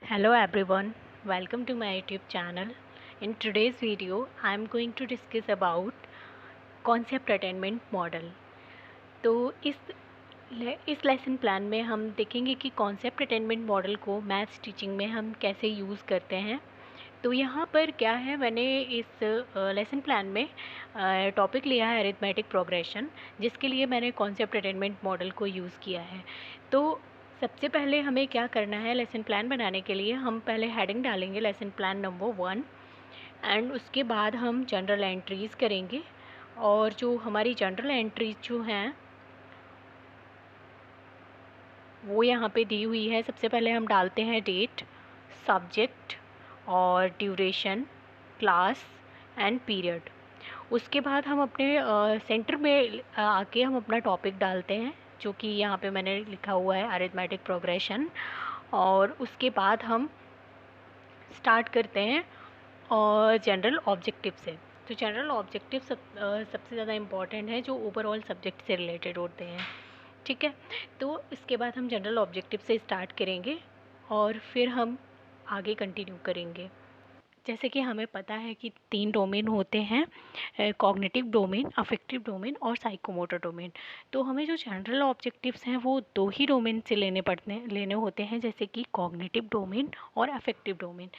Hello everyone, welcome to my YouTube channel. In today's video, I am going to discuss about concept attainment model. तो इस lesson plan में हम देखेंगे कि concept attainment model को maths teaching में हम कैसे यूज़ करते हैं। तो यहाँ पर क्या है, मैंने इस लेसन प्लान में टॉपिक लिया है अरिथमेटिक प्रोग्रेशन, जिसके लिए मैंने कॉन्सेप्ट अटेनमेंट मॉडल को यूज़ किया है। तो सबसे पहले हमें क्या करना है, लेसन प्लान बनाने के लिए हम पहले हेडिंग डालेंगे लेसन प्लान नंबर 1 एंड उसके बाद हम जनरल एंट्रीज़ करेंगे। और जो हमारी जनरल एंट्रीज जो हैं वो यहाँ पे दी हुई है। सबसे पहले हम डालते हैं डेट, सब्जेक्ट और ड्यूरेशन, क्लास एंड पीरियड। उसके बाद हम अपने सेंटर में आके हम अपना टॉपिक डालते हैं, जो कि यहाँ पे मैंने लिखा हुआ है अरिथमेटिक प्रोग्रेशन। और उसके बाद हम स्टार्ट करते हैं और जनरल ऑब्जेक्टिव से। तो जनरल ऑब्जेक्टिव सबसे ज़्यादा इम्पॉर्टेंट है, जो ओवरऑल सब्जेक्ट से रिलेटेड होते हैं। ठीक है, तो इसके बाद हम जनरल ऑब्जेक्टिव से स्टार्ट करेंगे और फिर हम आगे कंटिन्यू करेंगे। जैसे कि हमें पता है कि 3 डोमेन होते हैं, कॉग्निटिव डोमेन, अफेक्टिव डोमेन और साइकोमोटर डोमेन। तो हमें जो जनरल ऑब्जेक्टिव्स हैं वो 2 ही डोमेन से लेने होते हैं, जैसे कि कॉग्निटिव डोमेन और अफेक्टिव डोमेन।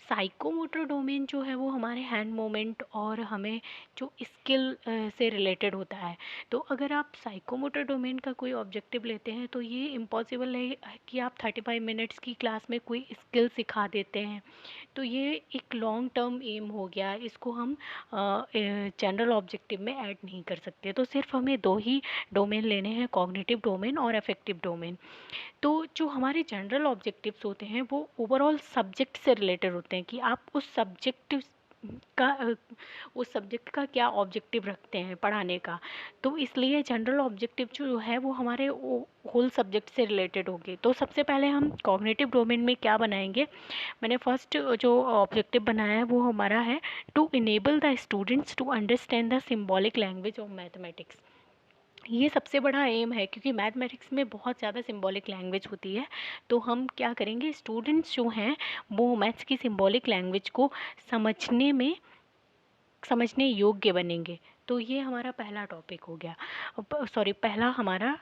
साइकोमोटर डोमेन जो है वो हमारे हैंड मूवमेंट और हमें जो स्किल से रिलेटेड होता है। तो अगर आप साइकोमोटर डोमेन का कोई ऑब्जेक्टिव लेते हैं तो ये इम्पॉसिबल है कि आप 35 मिनट्स की क्लास में कोई स्किल सिखा देते हैं। तो ये एक लॉन्ग टर्म एम हो गया, इसको हम जनरल ऑब्जेक्टिव में ऐड नहीं कर सकते। तो सिर्फ हमें 2 ही डोमेन लेने हैं, कॉग्निटिव डोमेन और अफेक्टिव डोमेन। तो जो हमारे जनरल ऑब्जेक्टिव्स होते हैं वो ओवरऑल सब्जेक्ट से रिलेटेड होते हैं कि आप का उस सब्जेक्ट का क्या ऑब्जेक्टिव रखते हैं पढ़ाने का। तो इसलिए जनरल ऑब्जेक्टिव जो है वो हमारे होल सब्जेक्ट से रिलेटेड होंगे। तो सबसे पहले हम कॉग्निटिव डोमेन में क्या बनाएंगे, मैंने फर्स्ट जो ऑब्जेक्टिव बनाया है वो हमारा है to enable the students to understand the symbolic language of mathematics. ये सबसे बड़ा एम है, क्योंकि मैथमेटिक्स में बहुत ज़्यादा सिंबॉलिक लैंग्वेज होती है। तो हम क्या करेंगे, स्टूडेंट्स जो हैं वो मैथ्स की सिंबॉलिक लैंग्वेज को समझने योग्य बनेंगे। तो ये हमारा पहला टॉपिक हो गया, पहला हमारा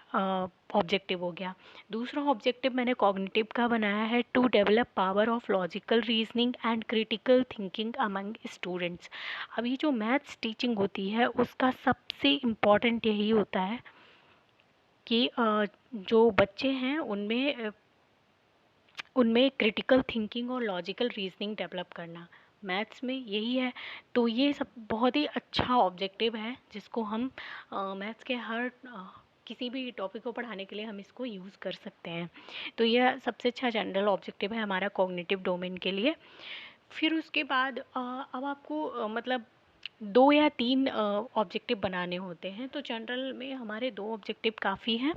ऑब्जेक्टिव हो गया। दूसरा ऑब्जेक्टिव मैंने कॉग्निटिव का बनाया है to develop power of logical reasoning and critical thinking among students. अब ये जो मैथ्स टीचिंग होती है उसका सबसे इम्पॉर्टेंट यही होता है कि जो बच्चे हैं उनमें क्रिटिकल थिंकिंग और लॉजिकल रीजनिंग डेवलप करना, मैथ्स में यही है। तो ये सब बहुत ही अच्छा ऑब्जेक्टिव है, जिसको हम मैथ्स के हर किसी भी टॉपिक को पढ़ाने के लिए हम इसको यूज़ कर सकते हैं। तो यह सबसे अच्छा जनरल ऑब्जेक्टिव है हमारा कॉग्निटिव डोमेन के लिए। फिर उसके बाद अब आपको मतलब 2 या 3 ऑब्जेक्टिव बनाने होते हैं। तो जनरल में हमारे 2 ऑब्जेक्टिव काफ़ी हैं।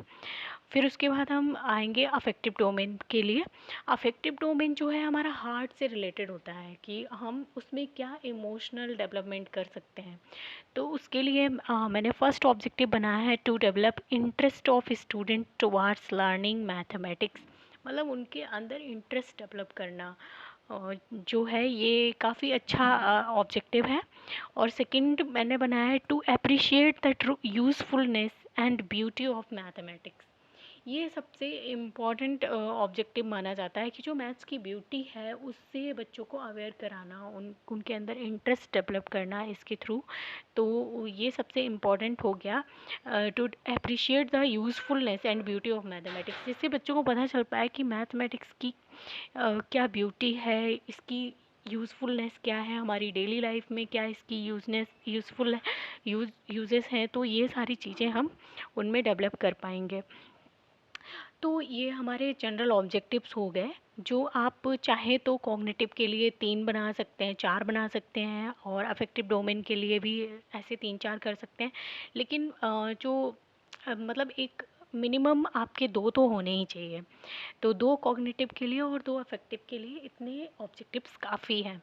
फिर उसके बाद हम आएंगे अफेक्टिव डोमेन के लिए। अफेक्टिव डोमेन जो है हमारा हार्ट से रिलेटेड होता है कि हम उसमें क्या इमोशनल डेवलपमेंट कर सकते हैं। तो उसके लिए मैंने फर्स्ट ऑब्जेक्टिव बनाया है to develop interest of student towards learning mathematics. मतलब उनके अंदर इंटरेस्ट डेवलप करना जो है, ये काफ़ी अच्छा ऑब्जेक्टिव है। और सेकंड मैंने बनाया है to appreciate the true usefulness and beauty of mathematics. ये सबसे इम्पॉर्टेंट ऑब्जेक्टिव माना जाता है कि जो मैथ्स की ब्यूटी है उससे बच्चों को अवेयर कराना, उनके अंदर इंटरेस्ट डेवलप करना इसके थ्रू। तो ये सबसे इम्पॉर्टेंट हो गया to appreciate the usefulness and beauty of mathematics, जिससे बच्चों को पता चल पाए कि मैथमेटिक्स की क्या ब्यूटी है, इसकी यूज़फुलनेस क्या है हमारी डेली लाइफ में, क्या इसकी यूज़फुल यूजेस हैं। तो ये सारी चीज़ें हम उनमें डेवलप कर पाएंगे। तो ये हमारे जनरल ऑब्जेक्टिव्स हो गए, जो आप चाहे तो कॉग्निटिव के लिए 3 बना सकते हैं, 4 बना सकते हैं, और अफेक्टिव डोमेन के लिए भी ऐसे 3-4 कर सकते हैं। लेकिन मतलब एक मिनिमम आपके 2 तो होने ही चाहिए। तो 2 कॉग्निटिव के लिए और 2 अफेक्टिव के लिए इतने ऑब्जेक्टिव्स काफ़ी हैं।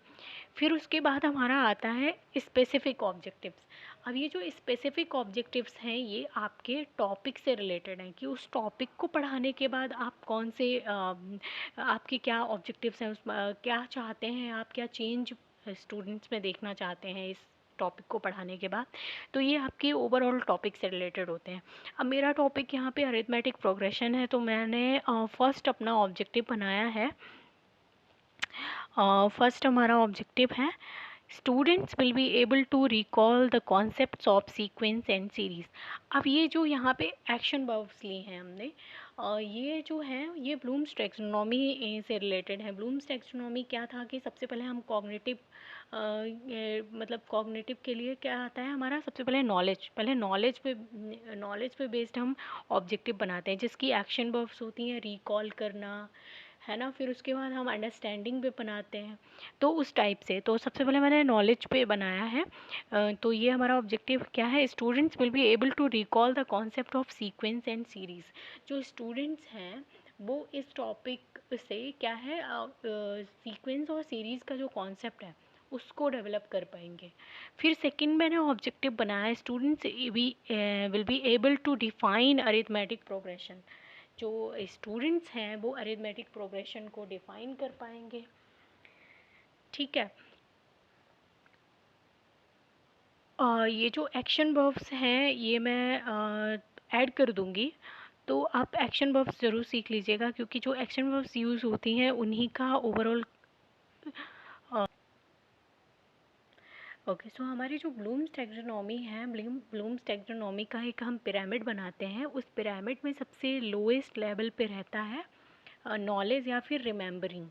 फिर उसके बाद हमारा आता है स्पेसिफिक ऑब्जेक्टिव्स। अब ये जो स्पेसिफिक ऑब्जेक्टिव्स हैं ये आपके टॉपिक से रिलेटेड हैं कि उस टॉपिक को पढ़ाने के बाद आप कौन से आपके क्या ऑब्जेक्टिव्स हैं, उसमें क्या चाहते हैं आप, क्या चेंज स्टूडेंट्स में देखना चाहते हैं इस टॉपिक को पढ़ाने के बाद। तो ये आपके ओवरऑल टॉपिक से रिलेटेड होते हैं। अब मेरा टॉपिक यहाँ पे अरिथमेटिक प्रोग्रेशन है, तो मैंने फर्स्ट अपना ऑब्जेक्टिव बनाया है। फर्स्ट हमारा ऑब्जेक्टिव है students will be able to recall the concepts of sequence and series. अब ये जो यहाँ पे एक्शन वर्ब्स लिए हैं हमने, ये जो हैं ये ब्लूम्स टैक्सोनॉमी से रिलेटेड है। ब्लूम्स टैक्सोनॉमी क्या था कि सबसे पहले हम कॉग्निटिव मतलब कॉग्निटिव के लिए क्या आता है हमारा, सबसे पहले नॉलेज पे बेस्ड हम ऑब्जेक्टिव बनाते हैं, जिसकी एक्शन वर्ब्स होती हैं रिकॉल करना, है ना। फिर उसके बाद हम अंडरस्टैंडिंग पे बनाते हैं, तो उस टाइप से। तो सबसे पहले मैंने नॉलेज पे बनाया है। तो ये हमारा ऑब्जेक्टिव क्या है, students will be able to recall the concept of sequence and series. जो स्टूडेंट्स हैं वो इस टॉपिक से क्या है सीक्वेंस और सीरीज़ का जो कॉन्सेप्ट है उसको डेवलप कर पाएंगे। फिर सेकंड मैंने ऑब्जेक्टिव बनाया students will be able to define arithmetic progression. जो स्टूडेंट्स हैं वो अरिथमेटिक प्रोग्रेशन को डिफाइन कर पाएंगे। ठीक है। ये जो एक्शन वर्ब्स हैं ये मैं ऐड कर दूंगी, तो आप एक्शन वर्ब्स ज़रूर सीख लीजिएगा, क्योंकि जो एक्शन वर्ब्स यूज़ होती हैं उन्हीं का ओवरऑल। ओके, सो हमारी जो ब्लूम्स टैक्सोनॉमी है, ब्लूम्स टैक्सोनॉमी का एक हम पिरामिड बनाते हैं। उस पिरामिड में सबसे लोएस्ट लेवल पे रहता है नॉलेज या फिर रिमेंबरिंग।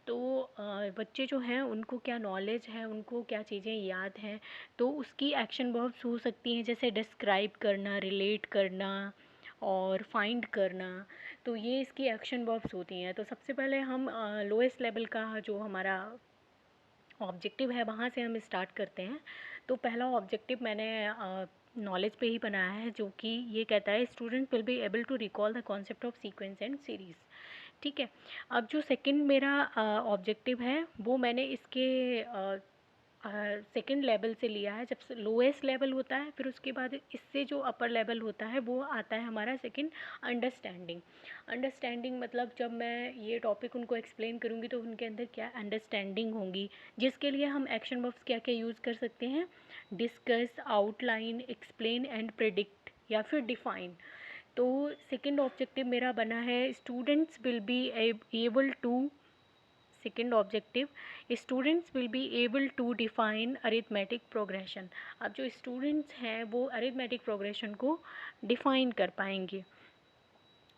तो बच्चे जो हैं उनको क्या नॉलेज है, उनको क्या चीज़ें याद हैं, तो उसकी एक्शन वर्ब्स हो सकती हैं जैसे डिस्क्राइब करना, रिलेट करना और फाइंड करना। तो ये इसकी एक्शन वर्ब्स होती हैं। तो सबसे पहले हम लोएस्ट लेवल का जो हमारा ऑब्जेक्टिव है वहाँ से हम स्टार्ट करते हैं। तो पहला ऑब्जेक्टिव मैंने नॉलेज पे ही बनाया है, जो कि ये कहता है student will be able to recall the concept of sequence and series. ठीक है। अब जो सेकंड मेरा ऑब्जेक्टिव है वो मैंने इसके सेकंड लेवल से लिया है। जब लोएस्ट लेवल होता है फिर उसके बाद इससे जो अपर लेवल होता है वो आता है हमारा सेकंड अंडरस्टैंडिंग। अंडरस्टैंडिंग मतलब जब मैं ये टॉपिक उनको एक्सप्लेन करूँगी तो उनके अंदर क्या अंडरस्टैंडिंग होंगी, जिसके लिए हम एक्शन वर्ब्स क्या क्या यूज़ कर सकते हैं, discuss, outline, explain and predict या फिर डिफाइन। तो सेकंड ऑब्जेक्टिव मेरा बना है students will be able to, second objective students will be able to define arithmetic progression. अब जो स्टूडेंट्स हैं वो अरिथमेटिक प्रोग्रेशन को डिफाइन कर पाएंगे।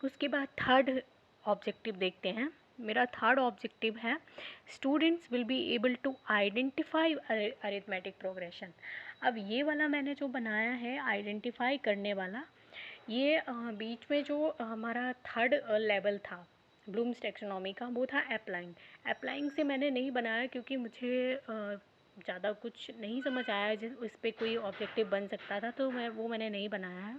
उसके बाद थर्ड ऑब्जेक्टिव देखते हैं। मेरा थर्ड ऑब्जेक्टिव है students will be able to identify arithmetic progression. अब ये वाला मैंने जो बनाया है आइडेंटिफाई करने वाला, ये बीच में जो हमारा थर्ड लेवल था ब्लूम्स टैक्सोनॉमी का वो था अप्लाइंग। अप्लाइंग से मैंने नहीं बनाया क्योंकि मुझे ज़्यादा कुछ नहीं समझ आया जिस उस पर कोई ऑब्जेक्टिव बन सकता था, तो मैंने नहीं बनाया है।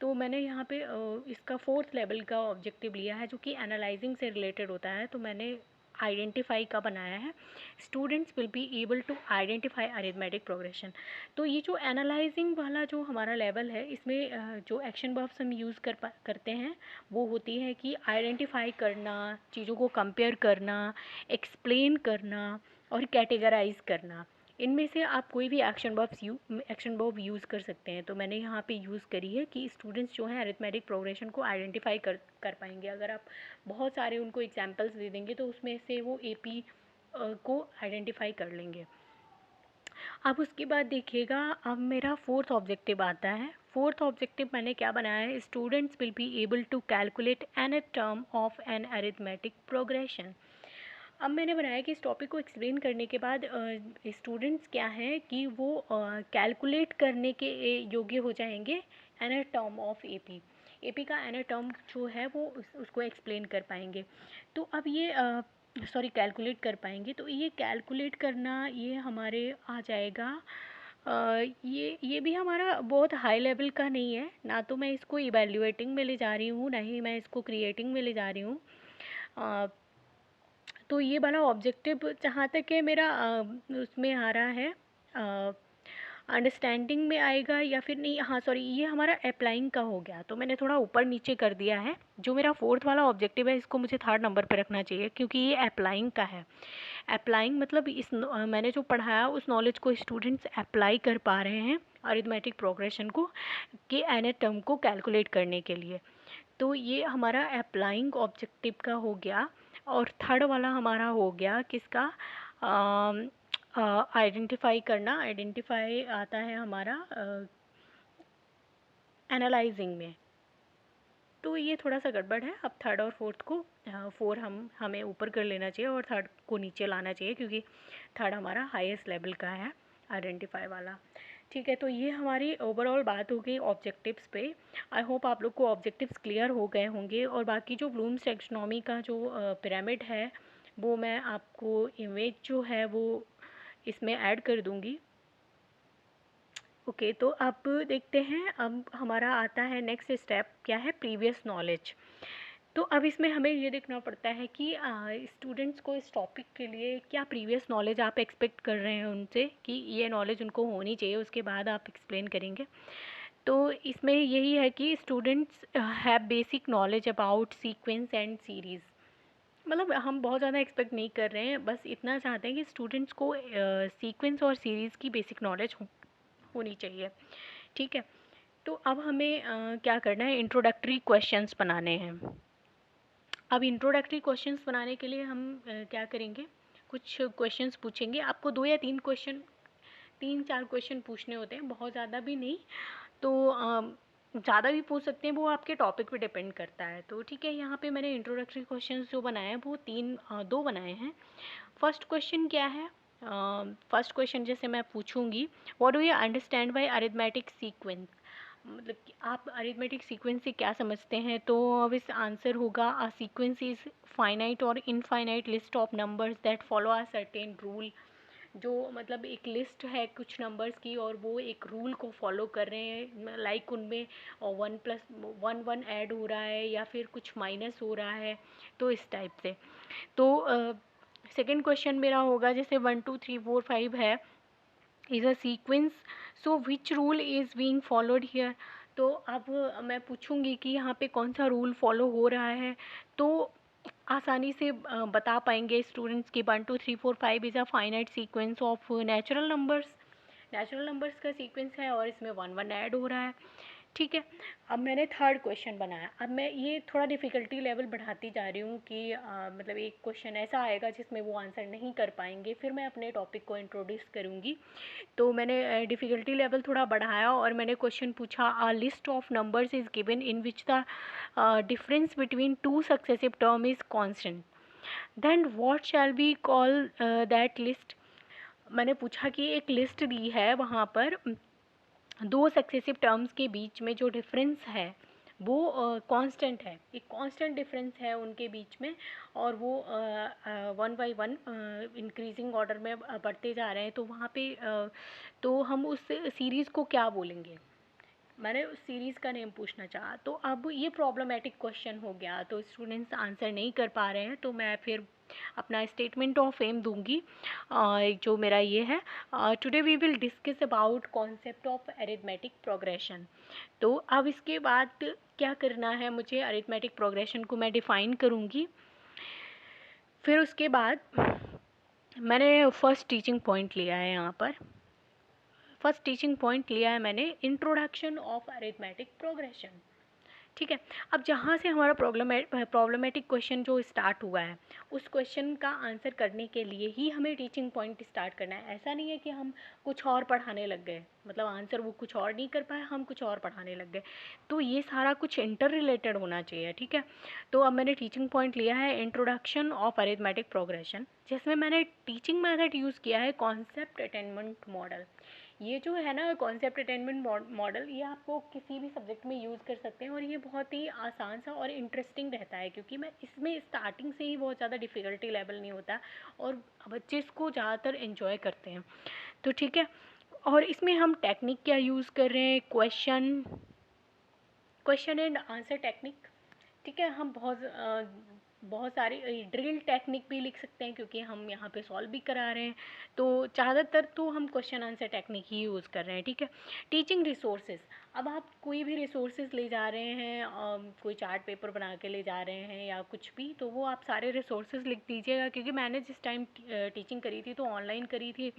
तो मैंने यहाँ पे इसका फोर्थ लेवल का ऑब्जेक्टिव लिया है जो कि एनालाइजिंग से रिलेटेड होता है। तो मैंने आइडेंटिफाई का बनाया है students will be able to identify arithmetic progression. तो ये जो एनालाइजिंग वाला जो हमारा लेवल है इसमें जो एक्शन वर्ब्स हम यूज़ करते हैं वो होती है कि आइडेंटिफाई करना, चीज़ों को कंपेयर करना, एक्सप्लेन करना और कैटेगराइज करना। इनमें से आप कोई भी एक्शन वर्ब यूज़ कर सकते हैं। तो मैंने यहाँ पे यूज़ करी है कि स्टूडेंट्स जो हैं अरिथमेटिक प्रोग्रेशन को आइडेंटिफाई कर पाएंगे। अगर आप बहुत सारे उनको एग्जांपल्स दे देंगे तो उसमें से वो एपी को आइडेंटिफाई कर लेंगे। अब उसके बाद देखिएगा, अब मेरा फोर्थ ऑब्जेक्टिव आता है। फोर्थ ऑब्जेक्टिव मैंने क्या बनाया है, students will be able to calculate n term of an arithmetic progression. अब मैंने बनाया कि इस टॉपिक को एक्सप्लेन करने के बाद स्टूडेंट्स क्या हैं कि वो कैलकुलेट करने के योग्य हो जाएंगे n term of AP. AP का एन टर्म जो है वो उसको एक्सप्लेन कर पाएंगे। तो अब ये सॉरी कैलकुलेट कर पाएंगे। तो ये कैलकुलेट करना ये हमारे आ जाएगा ये भी हमारा बहुत हाई लेवल का नहीं है ना, तो मैं इसको इवैल्यूएटिंग में ले जा रही हूँ ना ही मैं इसको क्रिएटिंग में ले जा रही हूँ। तो ये वाला ऑब्जेक्टिव जहाँ तक है मेरा उसमें आ रहा है अंडरस्टैंडिंग में आएगा या फिर नहीं, हाँ सॉरी, ये हमारा अप्लाइंग का हो गया, तो मैंने थोड़ा ऊपर नीचे कर दिया है। जो मेरा फोर्थ वाला ऑब्जेक्टिव है इसको मुझे थर्ड नंबर पे रखना चाहिए, क्योंकि ये अप्लाइंग का है। अप्लाइंग मतलब मैंने जो पढ़ाया उस नॉलेज को स्टूडेंट्स अप्लाई कर पा रहे हैं अरिथमेटिक प्रोग्रेशन को कि एन टर्म को कैलकुलेट करने के लिए। तो ये हमारा अप्लाइंग ऑब्जेक्टिव का हो गया। और थर्ड वाला हमारा हो गया किसका, आइडेंटिफाई करना। आइडेंटिफाई आता है हमारा एनालाइजिंग में। तो ये थोड़ा सा गड़बड़ है। अब थर्ड और फोर्थ को फोर हमें ऊपर कर लेना चाहिए और थर्ड को नीचे लाना चाहिए, क्योंकि थर्ड हमारा हाईएस्ट लेवल का है आइडेंटिफाई वाला। ठीक है, तो ये हमारी ओवरऑल बात हो गई ऑब्जेक्टिव्स पे। आई होप आप लोग को ऑब्जेक्टिव्स क्लियर हो गए होंगे। और बाकी जो ब्लूम्स टैक्सोनॉमी का जो पिरामिड है वो मैं आपको इमेज जो है वो इसमें ऐड कर दूँगी। ओके, तो अब देखते हैं, अब हमारा आता है नेक्स्ट स्टेप क्या है, प्रीवियस नॉलेज। तो अब इसमें हमें ये देखना पड़ता है कि स्टूडेंट्स को इस टॉपिक के लिए क्या प्रीवियस नॉलेज आप एक्सपेक्ट कर रहे हैं उनसे कि ये नॉलेज उनको होनी चाहिए, उसके बाद आप एक्सप्लेन करेंगे। तो इसमें यही है कि students have basic knowledge about sequence and series. मतलब हम बहुत ज़्यादा एक्सपेक्ट नहीं कर रहे हैं, बस इतना चाहते हैं कि स्टूडेंट्स को सीक्वेंस और सीरीज़ की बेसिक नॉलेज होनी चाहिए। ठीक है, तो अब हमें क्या करना है, इंट्रोडक्टरी क्वेश्चंस बनाने हैं। अब इंट्रोडक्टरी क्वेश्चंस बनाने के लिए हम क्या करेंगे, कुछ क्वेश्चंस पूछेंगे आपको। 2 या 3 क्वेश्चन, 3-4 क्वेश्चन पूछने होते हैं, बहुत ज़्यादा भी नहीं। तो ज़्यादा भी पूछ सकते हैं, वो आपके टॉपिक पे डिपेंड करता है। तो ठीक है, यहाँ पे मैंने इंट्रोडक्टरी क्वेश्चंस जो बनाए हैं वो 2 बनाए हैं। फर्स्ट क्वेश्चन क्या है, फर्स्ट क्वेश्चन जैसे मैं पूछूंगी, what do you understand by arithmetic sequence. मतलब कि आप अरिथमेटिक सीक्वेंस से क्या समझते हैं। तो अब इस आंसर होगा, अ सीक्वेंस इज फाइनाइट और infinite list of numbers that follow a certain rule. जो मतलब एक लिस्ट है कुछ नंबर्स की और वो एक रूल को फॉलो कर रहे हैं, लाइक उनमें 1+1 ऐड हो रहा है या फिर कुछ माइनस हो रहा है, तो इस टाइप से। तो सेकेंड क्वेश्चन मेरा होगा, जैसे 1 2 3 4 5 है, is a sequence, so which rule is being followed here. तो अब मैं पूछूंगी कि यहाँ पे कौन सा रूल फॉलो हो रहा है, तो आसानी से बता पाएंगे स्टूडेंट्स की 1 2 3 4 5 is a finite sequence of natural numbers. Natural numbers का सीक्वेंस है और इसमें 1 1 ऐड हो रहा है। ठीक है, अब मैंने थर्ड क्वेश्चन बनाया। अब मैं ये थोड़ा डिफ़िकल्टी लेवल बढ़ाती जा रही हूँ कि मतलब एक क्वेश्चन ऐसा आएगा जिसमें वो आंसर नहीं कर पाएंगे, फिर मैं अपने टॉपिक को इंट्रोड्यूस करूँगी। तो मैंने डिफ़िकल्टी लेवल थोड़ा बढ़ाया और मैंने क्वेश्चन पूछा, a list of numbers is given in which the difference between 2 successive term is constant, then what shall be call that list. मैंने पूछा कि एक लिस्ट दी है, वहाँ पर 2 सक्सेसिव टर्म्स के बीच में जो डिफरेंस है वो कांस्टेंट है, एक कांस्टेंट डिफरेंस है उनके बीच में, और वो 1 बाय 1 इंक्रीजिंग ऑर्डर में बढ़ते जा रहे हैं। तो वहाँ पे तो हम उस सीरीज़ को क्या बोलेंगे, मैंने उस सीरीज़ का नेम पूछना चाहा। तो अब ये प्रॉब्लमेटिक क्वेश्चन हो गया, तो स्टूडेंट्स आंसर नहीं कर पा रहे हैं, तो मैं फिर अपना स्टेटमेंट ऑफ एम दूंगी। जो मेरा ये है, today we will discuss about concept of arithmetic progression. तो अब इसके बाद क्या करना है, मुझे अरिथमेटिक प्रोग्रेशन को मैं डिफ़ाइन करूँगी। फिर उसके बाद मैंने फर्स्ट टीचिंग पॉइंट लिया है, यहाँ पर फर्स्ट टीचिंग पॉइंट लिया है मैंने, इंट्रोडक्शन ऑफ अरिथमेटिक प्रोग्रेशन। ठीक है, अब जहाँ से हमारा प्रॉब्लमेटिक क्वेश्चन जो स्टार्ट हुआ है, उस क्वेश्चन का आंसर करने के लिए ही हमें टीचिंग पॉइंट स्टार्ट करना है। ऐसा नहीं है कि हम कुछ और पढ़ाने लग गए, मतलब आंसर वो कुछ और नहीं कर पाए, हम कुछ और पढ़ाने लग गए। तो ये सारा कुछ इंटर रिलेटेड होना चाहिए। ठीक है, तो अब मैंने टीचिंग पॉइंट लिया है इंट्रोडक्शन ऑफ अरिथमेटिक प्रोग्रेशन, जिसमें मैंने टीचिंग मेथड यूज़ किया है कॉन्सेप्ट अटेनमेंट मॉडल। ये जो है ना कॉन्सेप्ट अटेनमेंट मॉडल, ये आपको किसी भी सब्जेक्ट में यूज़ कर सकते हैं और ये बहुत ही आसान सा और इंटरेस्टिंग रहता है, क्योंकि मैं इसमें स्टार्टिंग से ही बहुत ज़्यादा डिफ़िकल्टी लेवल नहीं होता और बच्चे इसको ज़्यादातर एंजॉय करते हैं। तो ठीक है, और इसमें हम टेक्निक क्या यूज़ कर रहे हैं, क्वेश्चन एंड आंसर टेक्निक। ठीक है, हम बहुत बहुत सारे ड्रिल टेक्निक भी लिख सकते हैं क्योंकि हम यहाँ पे सॉल्व भी करा रहे हैं, तो ज़्यादातर तो हम क्वेश्चन आंसर टेक्निक ही यूज़ कर रहे हैं, ठीक है। टीचिंग रिसोर्सेज, अब आप कोई भी रिसोर्सेज ले जा रहे हैं, कोई चार्ट पेपर बना के ले जा रहे हैं या कुछ भी, तो वो आप सारे रिसोर्सेज लिख दीजिएगा, क्योंकि मैंने जिस टाइम टीचिंग करी थी तो ऑनलाइन करी थी,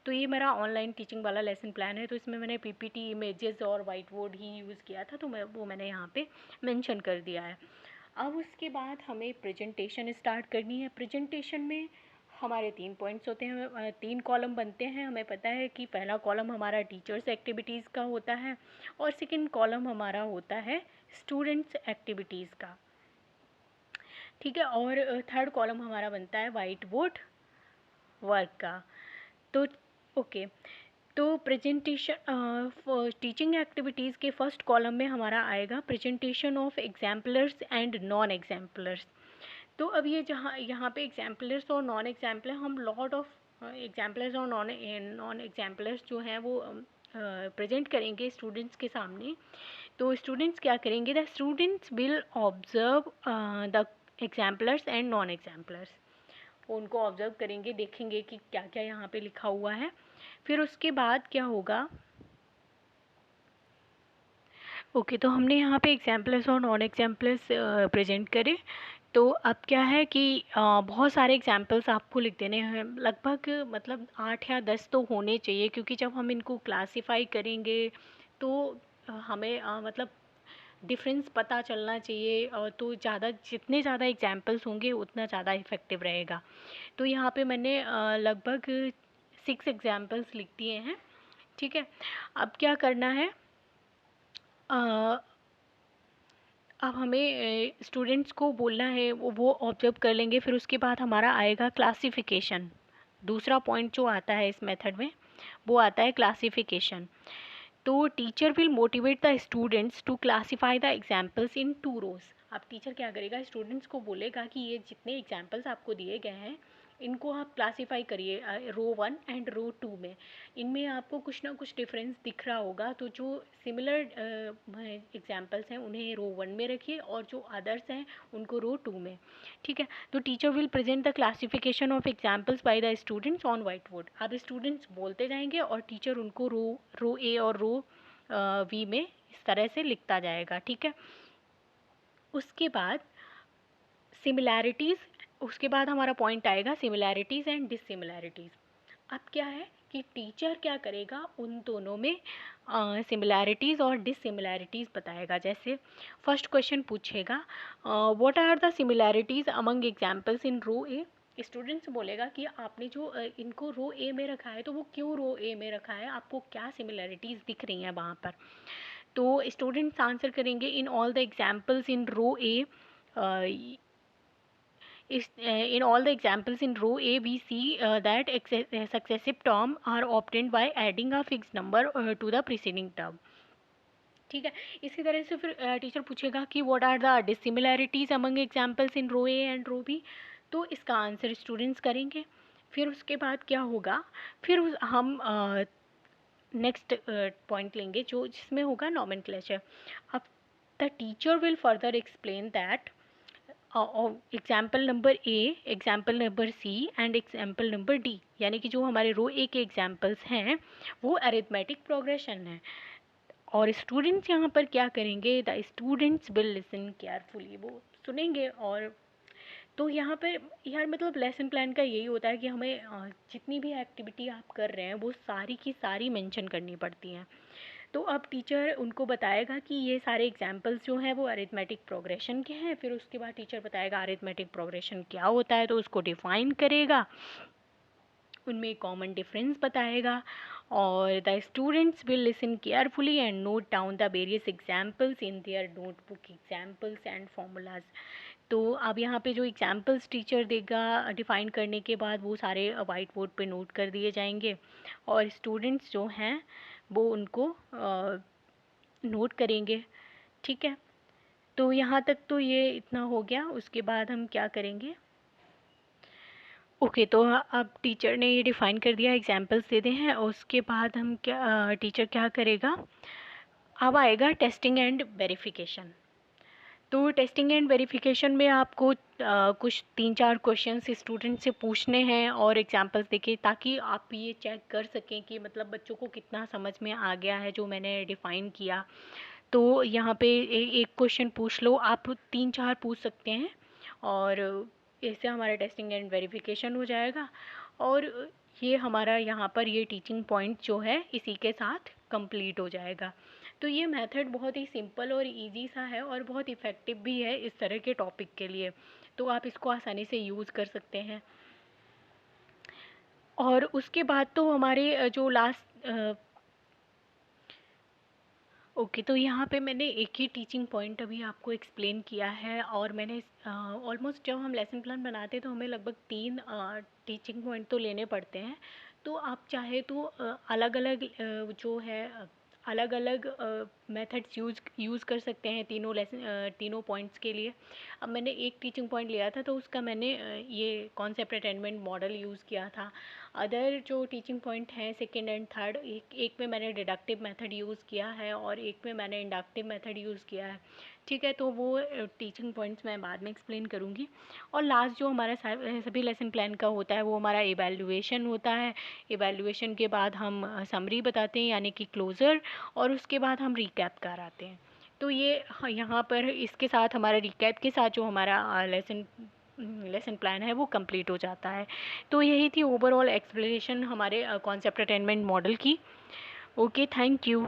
तो ये मेरा ऑनलाइन टीचिंग वाला लेसन प्लान है, तो इसमें मैंने पीपीटी, इमेजेस और वाइट बोर्ड ही यूज़ किया था, तो मैंने यहाँ पे मेंशन कर दिया है। अब उसके बाद हमें प्रेजेंटेशन स्टार्ट करनी है। प्रेजेंटेशन में हमारे 3 पॉइंट्स होते हैं, 3 कॉलम बनते हैं। हमें पता है कि पहला कॉलम हमारा टीचर्स एक्टिविटीज़ का होता है और सेकंड कॉलम हमारा होता है स्टूडेंट्स एक्टिविटीज़ का, ठीक है। और थर्ड कॉलम हमारा बनता है वाइट बोर्ड वर्क का। तो ओके, तो प्रेजेंटेशन टीचिंग एक्टिविटीज़ के फर्स्ट कॉलम में हमारा आएगा presentation of exemplars and non exemplars. तो अब ये जहाँ यहाँ पे एग्जाम्पलर्स और नॉन एग्जाम्पलर, हम लॉट ऑफ एग्जाम्पलर्स और नॉन एग्जाम्पलर्स जो हैं वो प्रेजेंट करेंगे स्टूडेंट्स के सामने। तो स्टूडेंट्स क्या करेंगे, the students will observe the exemplars and non exemplars, वो उनको ऑब्जर्व करेंगे, देखेंगे कि क्या क्या यहाँ पे लिखा हुआ है। फिर उसके बाद क्या होगा, ओके, तो हमने यहाँ पे एग्जाम्पल्स और नॉन एग्जाम्पल्स प्रेजेंट करे। तो अब क्या है कि बहुत सारे एग्जाम्पल्स आपको लिख देने हैं, लगभग मतलब 8 या 10 तो होने चाहिए, क्योंकि जब हम इनको क्लासीफाई करेंगे तो हमें मतलब डिफरेंस पता चलना चाहिए, तो जितने ज़्यादा एग्जाम्पल्स होंगे उतना ज़्यादा इफ़ेक्टिव रहेगा। तो यहाँ पे मैंने लगभग 6 एग्जाम्पल्स लिख दिए हैं, ठीक है। अब क्या करना है, अब हमें स्टूडेंट्स को बोलना है, वो ऑब्जर्व कर लेंगे। फिर उसके बाद हमारा आएगा क्लासिफिकेशन। दूसरा पॉइंट जो आता है इस मेथड में वो आता है क्लासिफिकेशन। तो teacher will motivate the students to classify the examples in 2 rows. अब टीचर क्या करेगा, स्टूडेंट्स को बोलेगा कि ये जितने एग्जाम्पल्स आपको दिए गए हैं इनको आप क्लासीफाई करिए रो 1 एंड रो 2 में। इनमें आपको कुछ ना कुछ डिफरेंस दिख रहा होगा, तो जो सिमिलर एग्जाम्पल्स हैं उन्हें रो 1 में रखिए और जो अदर्स हैं उनको रो 2 में, ठीक है। तो teacher will present the classification of examples by the students on white board. अब स्टूडेंट्स बोलते जाएंगे और टीचर उनको रो ए और रो वी में इस तरह से लिखता जाएगा, ठीक है। उसके बाद सिमिलैरिटीज़, उसके बाद हमारा पॉइंट आएगा सिमिलैरिटीज़ एंड डिससिमिलैरिटीज़। अब क्या है कि टीचर क्या करेगा, उन दोनों में सिमिलैरिटीज़ और डिससिमिलैरिटीज़ बताएगा। जैसे फर्स्ट क्वेश्चन पूछेगा, what are the similarities among examples in row A. Students बोलेगा कि आपने जो इनको रो ए में रखा है तो वो क्यों रो ए में रखा है, आपको क्या सिमिलैरिटीज़ दिख रही हैं वहाँ पर। तो स्टूडेंट्स आंसर करेंगे, in all the examples in row A, in all the examples in row A, we see that successive term are obtained by adding a fixed number to the preceding term, ठीक है। इसी तरह से फिर teacher पूछेगा कि what are the dissimilarities among examples in row A and row B, तो इसका आंसर स्टूडेंट्स करेंगे। फिर उसके बाद क्या होगा, फिर हम नेक्स्ट पॉइंट लेंगे जो जिसमें होगा नॉमेनक्लेचर। अब the teacher will further explain that example number A, example number C and example number D, यानी कि जो हमारे रो ए के एग्जाम्पल्स हैं वो अरिथमेटिक प्रोग्रेशन है। और स्टूडेंट्स यहाँ पर क्या करेंगे, the students will listen carefully, वो सुनेंगे। और तो यहाँ पर यार मतलब लेसन प्लान का यही होता है कि हमें जितनी भी एक्टिविटी आप कर रहे हैं वो सारी की सारी मेंशन करनी पड़ती हैं। तो अब टीचर उनको बताएगा कि ये सारे एग्जाम्पल्स जो हैं वो अरिथमेटिक प्रोग्रेशन के हैं। फिर उसके बाद टीचर बताएगा अरिथमेटिक प्रोग्रेशन क्या होता है, तो उसको डिफ़ाइन करेगा, उनमें कॉमन डिफरेंस बताएगा। और the students will listen carefully and note down the various examples in their notebook, examples and formulas. तो अब यहाँ पे जो एग्जाम्पल्स टीचर देगा डिफ़ाइन करने के बाद वो सारे वाइट बोर्ड पे नोट कर दिए जाएंगे और स्टूडेंट्स जो हैं वो उनको नोट करेंगे, ठीक है। तो यहाँ तक तो ये इतना हो गया। उसके बाद हम क्या करेंगे, ओके, तो अब टीचर ने ये डिफ़ाइन कर दिया, एग्जाम्पल्स दे दे हैं। और उसके बाद हम क्या टीचर क्या करेगा, अब आएगा टेस्टिंग एंड वेरिफिकेशन। तो टेस्टिंग एंड वेरिफिकेशन में आपको कुछ 3-4 क्वेश्चंस स्टूडेंट से पूछने हैं और एग्जांपल्स देके, ताकि आप ये चेक कर सकें कि मतलब बच्चों को कितना समझ में आ गया है जो मैंने डिफ़ाइन किया। तो यहाँ पे एक क्वेश्चन पूछ लो, आप 3-4 पूछ सकते हैं और इससे हमारा टेस्टिंग एंड वेरिफिकेशन हो जाएगा। और ये हमारा यहाँ पर ये टीचिंग पॉइंट जो है इसी के साथ कंप्लीट हो जाएगा। तो ये मेथड बहुत ही सिंपल और इजी सा है और बहुत इफ़ेक्टिव भी है इस तरह के टॉपिक के लिए, तो आप इसको आसानी से यूज़ कर सकते हैं। और उसके बाद तो हमारे जो लास्ट ओके, तो यहाँ पे मैंने एक ही टीचिंग पॉइंट अभी आपको एक्सप्लेन किया है, और मैंने ऑलमोस्ट जब हम लेसन प्लान बनाते हैं तो हमें लगभग 3 टीचिंग पॉइंट तो लेने पड़ते हैं। तो आप चाहे तो अलग अलग जो है अलग अलग मेथड्स यूज़ कर सकते हैं तीनों पॉइंट्स के लिए। अब मैंने एक टीचिंग पॉइंट लिया था तो उसका मैंने ये कॉन्सेप्ट अटेनमेंट मॉडल यूज़ किया था। अदर जो टीचिंग पॉइंट हैं सेकंड एंड थर्ड, एक में मैंने डिडक्टिव मेथड यूज़ किया है और एक में मैंने इंडक्टिव मेथड यूज़ किया है। ठीक है, तो वो टीचिंग पॉइंट्स मैं बाद में एक्सप्लेन करूँगी। और लास्ट जो हमारा सभी लेसन प्लान का होता है वो हमारा इवैल्यूएशन होता है। इवैल्यूएशन के बाद हम समरी बताते हैं यानी कि क्लोज़र, और उसके बाद हम रिकैप कराते हैं। तो ये यहाँ पर इसके साथ हमारा रिकैप के साथ जो हमारा लेसन प्लान है वो कंप्लीट हो जाता है। तो यही थी ओवरऑल एक्सप्लेनेशन हमारे कॉन्सेप्ट अटेनमेंट मॉडल की। Okay, thank you.